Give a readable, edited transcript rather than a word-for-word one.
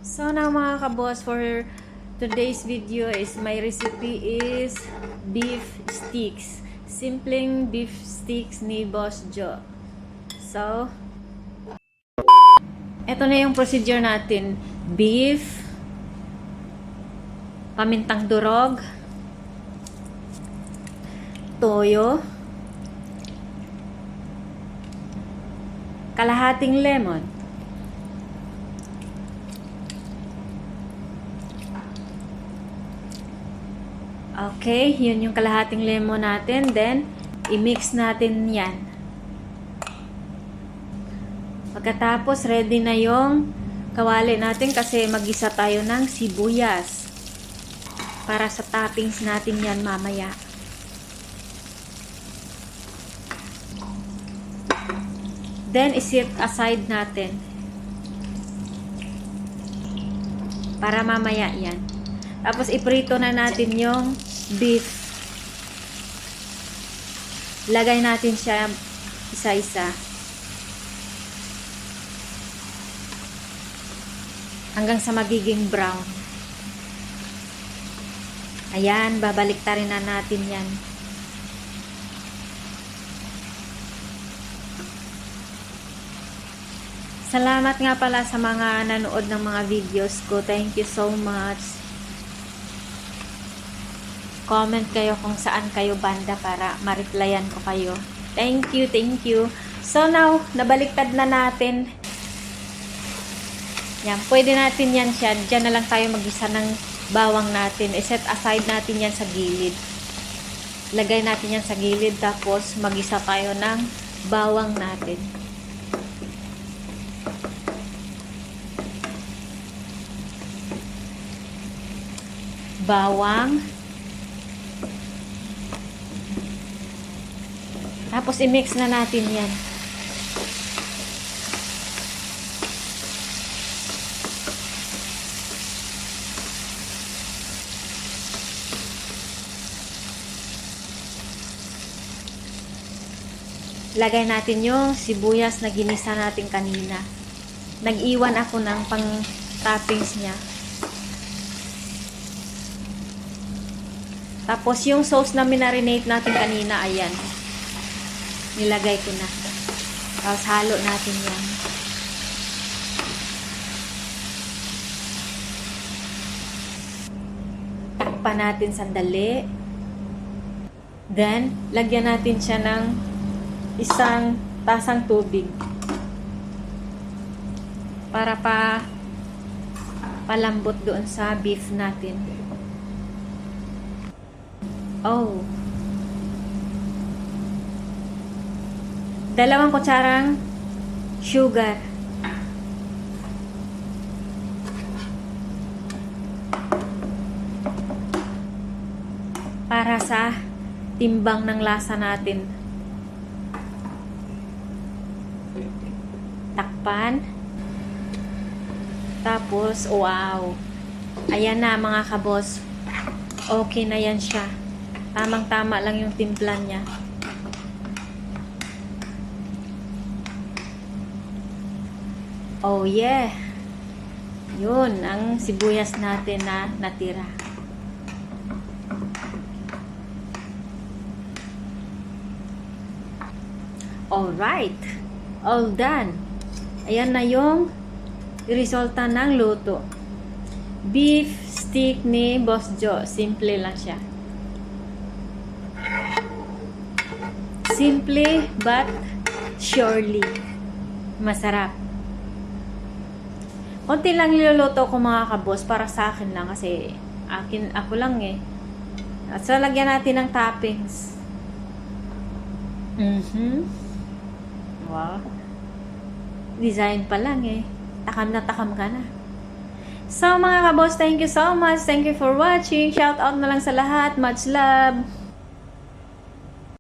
So now mga kaboss, for today's video is my recipe is beef sticks. Simpleng beef sticks ni Boss Joe. So, ito na yung procedure natin. Beef, pamintang durog, toyo, kalahating lemon, okay, yun yung kalahating lemon natin. Then, i-mix natin yan. Pagkatapos, ready na yung kawali natin kasi mag-isa tayo ng sibuyas. Para sa toppings natin yan mamaya. Then, iset aside natin. Para mamaya yan. Tapos, iprito na natin yung beef. Lagay natin siya isa-isa. Hanggang sa magiging brown. Ayan, babaliktarin na natin yan. Salamat nga pala sa mga nanood ng mga videos ko. Thank you so much. Comment kayo kung saan kayo banda para ma-replyan ko kayo. Thank you, thank you. So now, nabaliktad na natin. Yan, pwede natin yan siya. Diyan na lang tayo mag-isa ng bawang natin. I-set aside natin yan sa gilid. Lagay natin yan sa gilid. Tapos, mag-isa tayo ng bawang natin. Bawang. Tapos, i-mix na natin yan. Lagay natin yung sibuyas na ginisa natin kanina. Nag-iwan ako ng pang-toppings niya. Tapos yung sauce na minarinate natin kanina, ayan. Nilagay ko na. Tapos halo natin yan. Takpan natin sandali. Then, lagyan natin siya ng isang tasang tubig para palambot doon sa beef natin. Oh. 2 kutsarang sugar. Para sa timbang ng lasa natin. Takpan. Tapos, wow. Ayan na mga kabos. Okay na yan siya. Tamang-tama lang yung timplan niya. Oh yeah. Yun, ang sibuyas natin na natira. Alright. All done. Ayan na yung resulta ng luto. Beef stick ni Boss Joe. Simple lang siya. Simple but surely masarap. Konti lang niluluto ko mga kabos para sa akin lang kasi ako lang eh. At so lagyan natin ng toppings. Wow. Design pa lang eh. Takam na takam ka na. So mga kabos, thank you so much. Thank you for watching. Shout out na lang sa lahat. Much love.